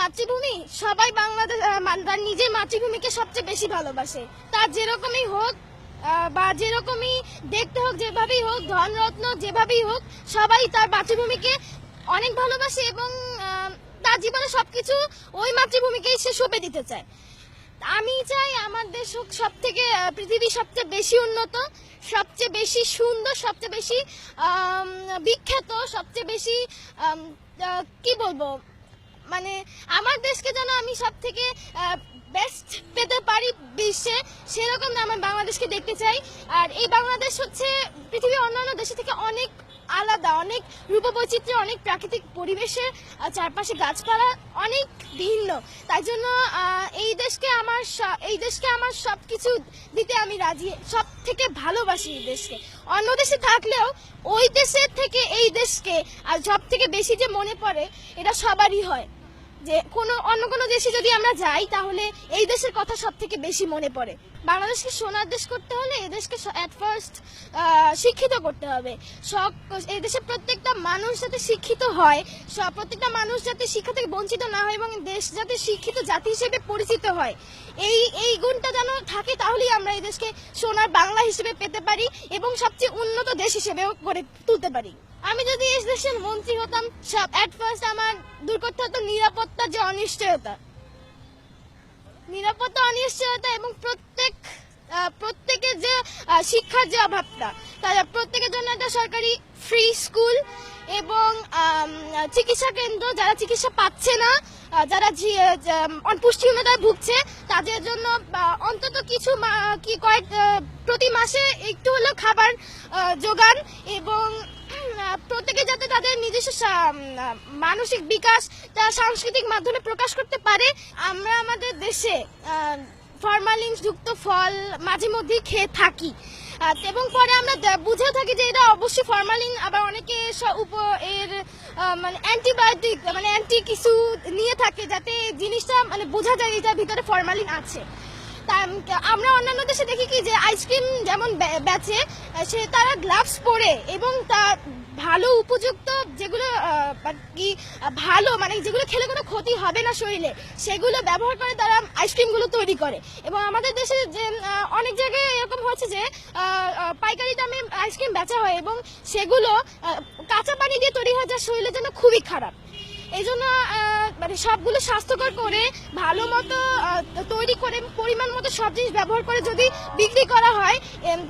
মাতৃভূমি সবাই বাংলাদেশ তার নিজের মাতৃভূমিকে সবচেয়ে বেশি ভালোবাসে। তার যেরকমই হোক বা যেরকমই দেখতে হোক, যেভাবেই হোক, ধনরত্ন যেভাবেই হোক, সবাই তার মাতৃভূমিকে অনেক ভালোবাসে এবং তার জীবনে সবকিছু ওই মাতৃভূমিকেই সে সঁপে দিতে চায়। আমি চাই আমার দেশ হোক সব থেকে পৃথিবীর সবচেয়ে বেশি উন্নত, সবচেয়ে বেশি সুন্দর, সবচেয়ে বেশি বিখ্যাত, সবচেয়ে বেশি কি বলবো, মানে আমার দেশকে যেন আমি সব থেকে বেস্ট পেতে পারি বিশ্বে, সেরকম আমার বাংলাদেশকে দেখতে চাই। আর এই বাংলাদেশ হচ্ছে পৃথিবীর অন্যান্য দেশের থেকে অনেক আলাদা, অনেক রূপবৈচিত্র্য, অনেক প্রাকৃতিক পরিবেশের চারপাশে গাছপালা অনেক ভিন্ন। তাই জন্য এই দেশকে আমার সবকিছু দিতে আমি রাজি, সব থেকে ভালোবাসি এই দেশকে। অন্য দেশে থাকলেও ওই দেশের থেকে এই দেশকে আর সব থেকে বেশি যে মনে পড়ে, এটা সবারই হয় যে অন্য কোনো দেশে যদি আমরা যাই তাহলে এই দেশের কথা সব থেকে বেশি মনে পড়ে। বাংলাদেশকে সোনার দেশ করতে হলে এই দেশকে এট ফার্স্ট শিক্ষিত করতে হবে। এই দেশের প্রত্যেকটা মানুষ যাতে শিক্ষিত হয়, প্রত্যেকটা মানুষ যাতে শিক্ষা থেকে বঞ্চিত না হয় এবং দেশ যাতে শিক্ষিত জাতি হিসেবে পরিচিত হয়, এই গুণটা যেন থাকে, তাহলেই আমরা এই দেশকে সোনার বাংলা হিসেবে পেতে পারি এবং সবচেয়ে উন্নত দেশ হিসেবেও গড়ে তুলতে পারি। আমি যদি এই দেশের মন্ত্রী হতাম, এট ফার্স্ট আমার দূর করতে হতো নিরাপত্তার যে অনিশ্চয়তা এবং প্রত্যেকের যে শিক্ষার যে অভাবটা, তারা প্রত্যেকের জন্য একটা সরকারি ফ্রি স্কুল এবং চিকিৎসা কেন্দ্র, যারা চিকিৎসা পাচ্ছে না, যারা পুষ্টিহীনতায় ভুগছে, তাদের জন্য অন্তত কিছু প্রতি মাসে একটু হলেও খাবার যোগান এবং প্রত্যেকে যাতে তাদের নিজস্ব মানসিক বিকাশ তারা সাংস্কৃতিক মাধ্যমে প্রকাশ করতে পারে। আমরা আমাদের দেশে ফরমালিন যুক্ত ফল মাঝে মধ্যে খেয়ে থাকি এবং পরে আমরা বুঝেও থাকি যে এটা অবশ্যই ফরমালিন, আবার অনেকে এর মানে অ্যান্টিবায়োটিক মানে অ্যান্টি কিছু নিয়ে থাকে যাতে জিনিসটা মানে বোঝা যায় এটার ভিতরে ফরমালিন আছে। আমরা অন্যান্য দেশে দেখি কি যে আইসক্রিম যেমন বেচে, তারা গ্লাভস পরে এবং তার ভালো উপযুক্ত যেগুলো কি ভালো মানে যেগুলো খেলে কোনো ক্ষতি হবে না শরীরে, সেগুলো ব্যবহার করে তারা আইসক্রিমগুলো তৈরি করে। এবং আমাদের দেশে যে অনেক জায়গায় এরকম হচ্ছে যে পাইকারি দামে আইসক্রিম বেচা হয় এবং সেগুলো কাঁচা পানি দিয়ে তৈরি হয়, যা শরীরের জন্য খুবই খারাপ। এই জন্য মানে সবগুলো স্বাস্থ্যকর করে ভালো মতো তৈরি করে পরিমাণ মতো সব জিনিস ব্যবহার করে যদি বিক্রি করা হয়,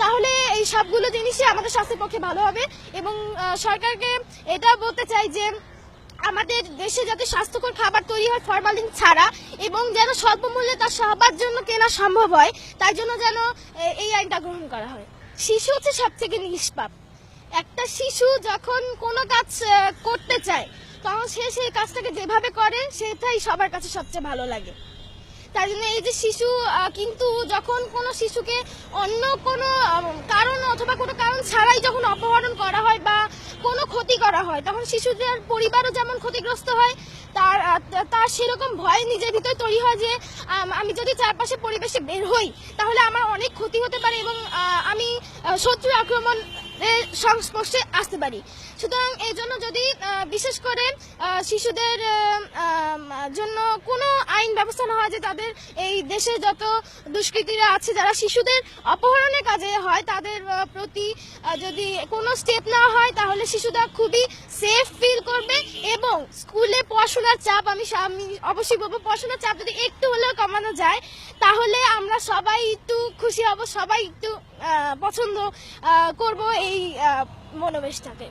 তাহলে এই সবগুলো জিনিসই আমাদের স্বাস্থ্যের পক্ষে ভালো হবে। এবং সরকারকে এটা বলতে চাই যে আমাদের দেশে যাতে স্বাস্থ্যকর খাবার তৈরি হয় ফরমালিন ছাড়া এবং যেন স্বল্প মূল্যে তা সবার জন্য কেনা সম্ভব হয়, তাই জন্য যেন এই আইনটা গ্রহণ করা হয়। শিশু হচ্ছে সব থেকে নিষ্পাপ। একটা শিশু যখন কোনো কাজ করতে চায় তখন সে সেই কাজটাকে যেভাবে করে সেটাই সবার কাছে সবচেয়ে ভালো লাগে। তাই জন্য এই যে শিশু, কিন্তু যখন কোনো শিশুকে অন্য কোনো কারণ অথবা কোনো কারণ ছাড়াই যখন অপহরণ করা হয় বা কোনো ক্ষতি করা হয়, তখন শিশুদের পরিবারও যেমন ক্ষতিগ্রস্ত হয়, তার সেরকম ভয় নিজের ভিতরে তৈরি হয় যে আমি যদি চারপাশে পরিবেশে বের হই তাহলে আমার অনেক ক্ষতি হতে পারে এবং আমি শত্রুর আক্রমণের সংস্পর্শে আসতে পারি। সুতরাং এই জন্য যদি বিশেষ করে শিশুদের জন্য কোনো আইন ব্যবস্থা না হয়, যে তাদের এই দেশে যত দুষ্কৃতীরা আছে যারা শিশুদের অপহরণের কাজে হয় তাদের প্রতি যদি কোনো স্টেপ নেওয়া হয়, তাহলে শিশুরা খুবই সেফ ফিল করবে এবং স্কুলে পড়াশোনার চাপ, আমি অবশ্যই বলবো পড়াশোনার চাপ যদি একটু হলেও কমানো যায়, তাহলে আমরা সবাই একটু খুশি হব, সবাই একটু পছন্দ করব এই মনোবেশটাকে।